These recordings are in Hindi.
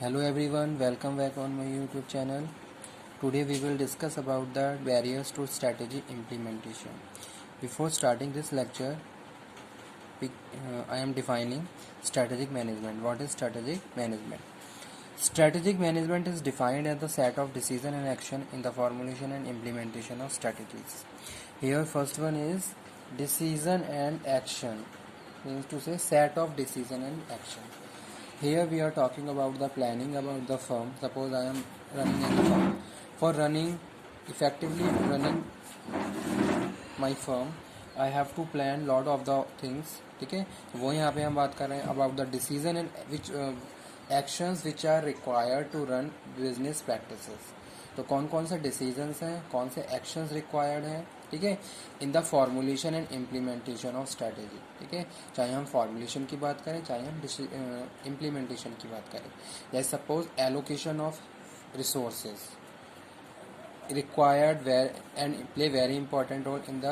Hello everyone, welcome back on my YouTube channel. Today we will discuss about the barriers to strategy implementation. Before starting this lecture, I am defining strategic management. What is strategic management? Strategic management is defined as the set of decision and action in the formulation and implementation of strategies. Here first one is decision and action, means to say set of decision and action. Here we are talking about the planning about the firm. Suppose I am running a firm. For effectively running my firm, I have to plan lot of the things. ठीक है, वो यहाँ पे हम बात कर रहे हैं about the decision and which actions which are required to run business practices. तो कौन कौन से डिसीजंस हैं, कौन से एक्शंस रिक्वायर्ड हैं, ठीक है, इन the formulation and implementation of strategy. ठीक है, चाहे हम फॉर्मुलेशन की बात करें, चाहे हम इम्प्लीमेंटेशन की बात करें. जैसे suppose allocation of resources required and play very important role in the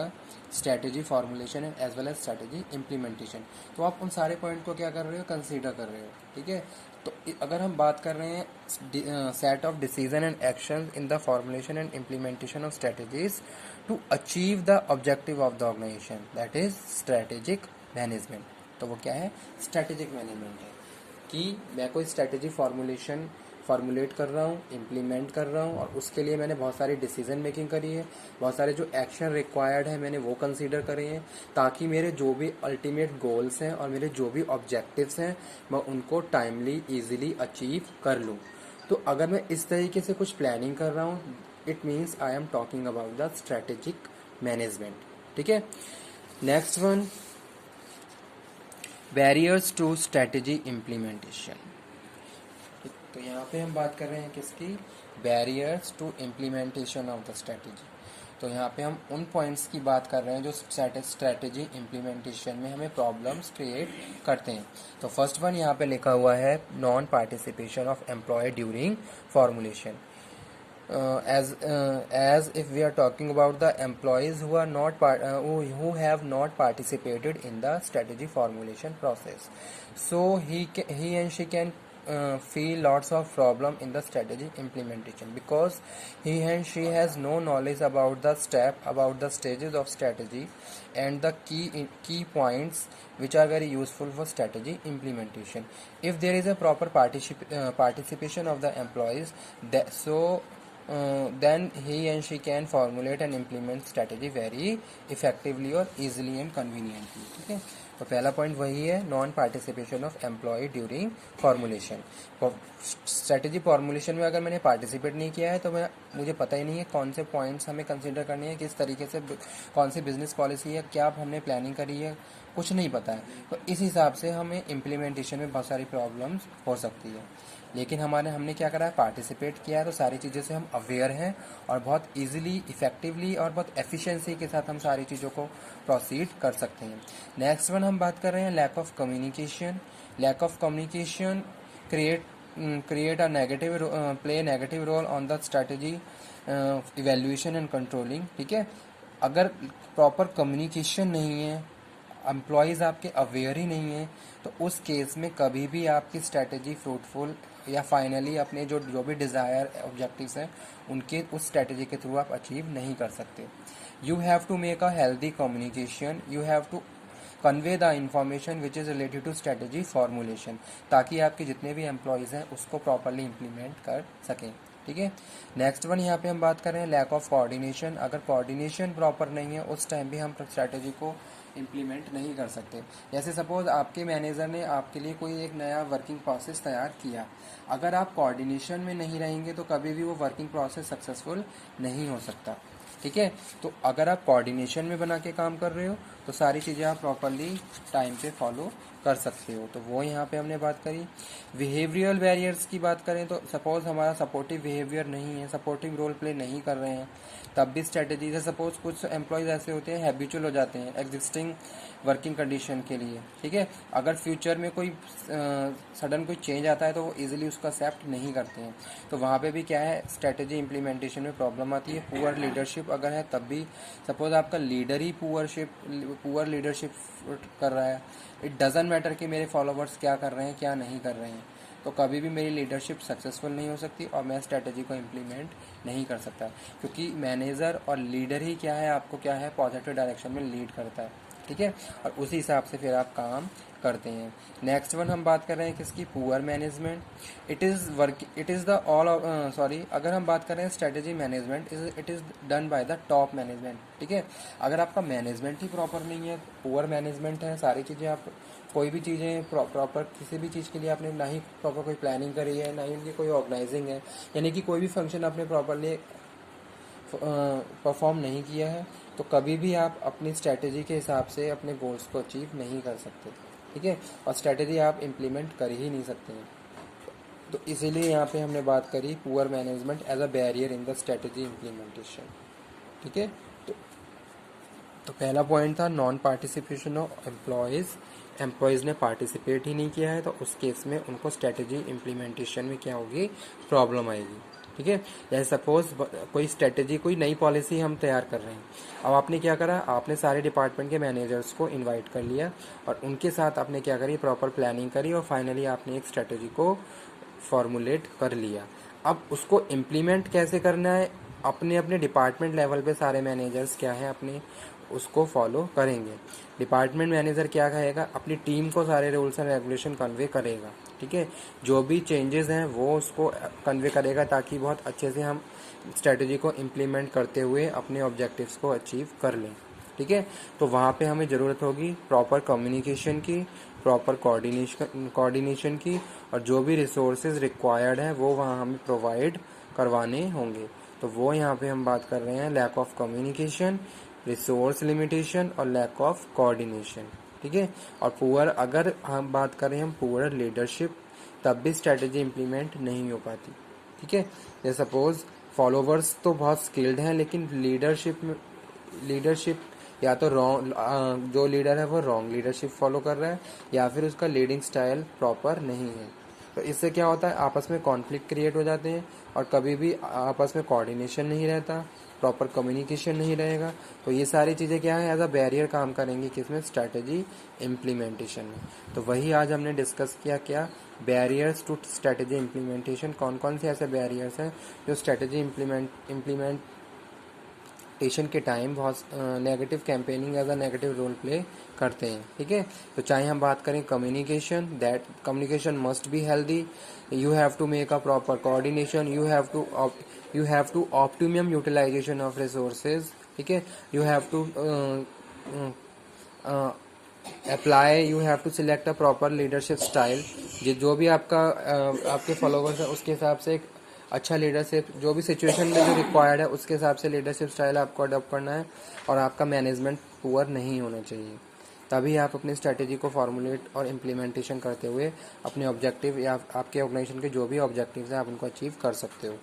strategy formulation and as well as strategy implementation. तो आप उन सारे पॉइंट को क्या कर रहे हो, कंसीडर कर रहे हो. ठीक है, तो अगर हम बात कर रहे हैं set of decision and action in the formulation and implementation of strategies to achieve the objective of the organisation, that is strategic management. तो वो क्या है, स्ट्रेटेजिक मैनेजमेंट है कि मैं कोई स्ट्रेटेजी फॉर्मुलेट कर रहा हूँ, इम्प्लीमेंट कर रहा हूँ, और उसके लिए मैंने बहुत सारी डिसीजन मेकिंग करी है, बहुत सारे जो एक्शन रिक्वायर्ड है मैंने वो कंसीडर करे हैं, ताकि मेरे जो भी अल्टीमेट गोल्स हैं और मेरे जो भी ऑब्जेक्टिव्स हैं मैं उनको टाइमली ईजिली अचीव कर लूँ. तो अगर मैं इस तरीके से कुछ प्लानिंग कर रहा हूँ, it means I am talking about the strategic management. ठीक है, next one, barriers to strategy implementation. तो यहाँ पे हम बात कर रहे हैं किसकी, barriers to implementation of the strategy. तो यहाँ पे हम उन पॉइंट्स की बात कर रहे हैं जो स्ट्रेटेजी इम्प्लीमेंटेशन में हमें प्रॉब्लम्स क्रिएट करते हैं. तो फर्स्ट वन यहाँ पे लिखा हुआ है non participation of employ during formulation. As if we are talking about the employees who are not who have not participated in the strategy formulation process, so he and she can feel lots of problem in the strategy implementation because he and she has no knowledge about the stages of strategy and the key points which are very useful for strategy implementation. If there is a proper participation of the employees, then he and she can formulate and implement strategy very effectively और easily and conveniently. ठीक है, तो पहला पॉइंट वही है, non participation of employ during formulation. Strategy formulation में अगर मैंने पार्टिसिपेट नहीं किया है तो मुझे पता ही नहीं है कौन से पॉइंट्स हमें कंसीडर करने हैं, किस तरीके से कौन सी बिजनेस पॉलिसी है, क्या हमने प्लानिंग करी है, कुछ नहीं पता है. तो इस हिसाब से हमें इम्प्लीमेंटेशन में बहुत सारी प्रॉब्लम्स हो सकती है. लेकिन हमने क्या करा है, पार्टिसिपेट किया है, तो सारी चीज़ों से हम अवेयर हैं और बहुत इजीली, इफेक्टिवली और बहुत एफिशिएंसी के साथ हम सारी चीज़ों को प्रोसीड कर सकते हैं. नेक्स्ट वन हम बात कर रहे हैं lack of communication. Lack of communication create a negative role on the strategy evaluation and controlling. ठीक है, अगर प्रॉपर कम्युनिकेशन नहीं है, एम्प्लॉयज़ आपके अवेयर ही नहीं है, तो उस केस में कभी भी आपकी स्ट्रैटेजी फ्रूटफुल या फाइनली अपने जो भी डिज़ायर ऑब्जेक्टिव्स हैं उनके उस स्ट्रैटेजी के थ्रू आप अचीव नहीं कर सकते. You have to make a healthy communication, you have to convey the information which is related to strategy formulation, ताकि आपके जितने भी एम्प्लॉयज़ हैं उसको प्रॉपरली इम्प्लीमेंट कर सकें. ठीक है, नेक्स्ट वन यहाँ पे हम बात कर रहे हैं लैक ऑफ कोऑर्डिनेशन. अगर कोऑर्डिनेशन प्रॉपर नहीं है उस टाइम भी हम स्ट्रैटेजी को इम्प्लीमेंट नहीं कर सकते. जैसे सपोज आपके मैनेजर ने आपके लिए कोई एक नया वर्किंग प्रोसेस तैयार किया, अगर आप कोऑर्डिनेशन में नहीं रहेंगे तो कभी भी वो वर्किंग प्रोसेस सक्सेसफुल नहीं हो सकता. ठीक है, तो अगर आप कोऑर्डिनेशन में बना के काम कर रहे हो तो सारी चीज़ें आप प्रॉपरली टाइम पे फॉलो कर सकते हो. तो वो यहाँ पे हमने बात करी. बिहेवियरल बैरियर्स की बात करें तो सपोज हमारा सपोर्टिव बिहेवियर नहीं है, सपोर्टिव रोल प्ले नहीं कर रहे हैं, तब भी स्ट्रेटेजी है. सपोज कुछ एम्प्लॉयज़ ऐसे होते हैं हैबिचुअल हो जाते हैं एग्जिस्टिंग वर्किंग कंडीशन के लिए. ठीक है, अगर फ्यूचर में कोई सडन कोई चेंज आता है तो वो इजीली उसको एक्सेप्ट नहीं करते हैं. तो वहाँ पे भी क्या है, स्ट्रेटेजी इम्प्लीमेंटेशन में प्रॉब्लम आती है. पुअर लीडरशिप अगर है तब भी, सपोज आपका लीडर ही पुअर लीडरशिप कर रहा है, इट डजंट मैटर कि मेरे फॉलोवर्स क्या कर रहे हैं क्या नहीं कर रहे हैं. तो कभी भी मेरी लीडरशिप सक्सेसफुल नहीं हो सकती और मैं स्ट्रेटजी को इम्प्लीमेंट नहीं कर सकता, क्योंकि मैनेजर और लीडर ही क्या है, आपको क्या है, पॉजिटिव डायरेक्शन में लीड करता है, ठीक है, और उसी हिसाब से फिर आप काम करते हैं। नेक्स्ट वन हम बात कर रहे हैं किसकी, poor management. It is the all sorry अगर हम बात कर रहे हैं strategy management, it is done by the top management, ठीक है। अगर आपका मैनेजमेंट ही प्रॉपर नहीं है, पुअर मैनेजमेंट है, सारी चीज़ें आप कोई भी चीज़ें प्रॉपर किसी भी चीज़ के लिए आपने ना ही प्रॉपर कोई प्लानिंग करी है, ना ही उनकी कोई ऑर्गेनाइजिंग है, यानी कि कोई भी फंक्शन आपने प्रॉपरली परफॉर्म नहीं किया है, तो कभी भी आप अपनी स्ट्रैटेजी के हिसाब से अपने गोल्स को अचीव नहीं कर सकते, ठीक है, और स्ट्रैटेजी आप इम्प्लीमेंट कर ही नहीं सकते हैं। तो इसीलिए यहाँ पे हमने बात करी poor management as a barrier in the strategy implementation, ठीक है। तो, तो पहला पॉइंट था नॉन पार्टिसिपेशन ऑफ एम्प्लॉयज़ ने पार्टिसिपेट ही नहीं किया है, तो उस केस में उनको स्ट्रैटेजी इम्प्लीमेंटेशन में क्या होगी, प्रॉब्लम आएगी, ठीक है। जैसे सपोज कोई स्ट्रेटेजी, कोई नई पॉलिसी हम तैयार कर रहे हैं, अब आपने क्या करा, आपने सारे डिपार्टमेंट के मैनेजर्स को इनवाइट कर लिया और उनके साथ आपने क्या करी, प्रॉपर प्लानिंग करी और फाइनली आपने एक स्ट्रेटेजी को फॉर्मुलेट कर लिया। अब उसको इम्प्लीमेंट कैसे करना है, अपने अपने डिपार्टमेंट लेवल पे सारे मैनेजर्स क्या है अपने उसको फॉलो करेंगे। डिपार्टमेंट मैनेजर क्या कहेगा, अपनी टीम को सारे रूल्स एंड रेगुलेशन कन्वे करेगा, ठीक है, जो भी चेंजेस हैं वो उसको कन्वे करेगा ताकि बहुत अच्छे से हम स्ट्रेटजी को इम्प्लीमेंट करते हुए अपने ऑब्जेक्टिव्स को अचीव कर लें, ठीक है। तो वहाँ पे हमें ज़रूरत होगी प्रॉपर कम्युनिकेशन की, प्रॉपर कोऑर्डिनेशन की, और जो भी रिसोर्सेज रिक्वायर्ड है वो वहाँ हमें प्रोवाइड करवाने होंगे। तो वो यहाँ पे हम बात कर रहे हैं lack of communication, resource limitation और लैक ऑफ कोऑर्डिनेशन, ठीक है। और पुअर, अगर हम बात करें हम पुअर लीडरशिप, तब भी स्ट्रेटजी इम्प्लीमेंट नहीं हो पाती, ठीक है। जैसे सपोज फॉलोवर्स तो बहुत स्किल्ड हैं लेकिन लीडरशिप या तो रॉन्ग, जो लीडर है वो रॉन्ग लीडरशिप फॉलो कर रहा है या फिर उसका लीडिंग स्टाइल प्रॉपर नहीं है, तो इससे क्या होता है, आपस में कॉन्फ्लिक्ट क्रिएट हो जाते हैं और कभी भी आपस में कोऑर्डिनेशन नहीं रहता, प्रॉपर कम्युनिकेशन नहीं रहेगा। तो ये सारी चीज़ें क्या है, एज अ बैरियर काम करेंगी किसमें, स्ट्रैटेजी इम्प्लीमेंटेशन में। तो वही आज हमने डिस्कस किया, क्या बैरियर्स टू स्ट्रैटेजी इम्प्लीमेंटेशन, कौन कौन से ऐसे बैरियर्स हैं जो स्ट्रैटेजी इम्प्लीमेंटेशन के टाइम बहुत negative campaigning as a negative role play करते हैं, ठीक है। तो चाहे हम बात करें communication, that communication must be healthy, you have to make a proper coordination, you have to optimum utilisation of resources, ठीक है, you have to apply, you have to select a proper leadership style, जो भी आपका आपके फॉलोवर्स है उसके हिसाब से एक अच्छा लीडरशिप, जो भी सिचुएशन में जो रिक्वायर्ड है उसके हिसाब से लीडरशिप स्टाइल आपको अडॉप्ट करना है, और आपका मैनेजमेंट पुअर नहीं होना चाहिए। तभी आप अपनी स्ट्रैटेजी को फॉर्मुलेट और इम्प्लीमेंटेशन करते हुए अपने ऑब्जेक्टिव या आपके ऑर्गेनाइजेशन के जो भी ऑब्जेक्टिव्स हैं आप उनको अचीव कर सकते हो।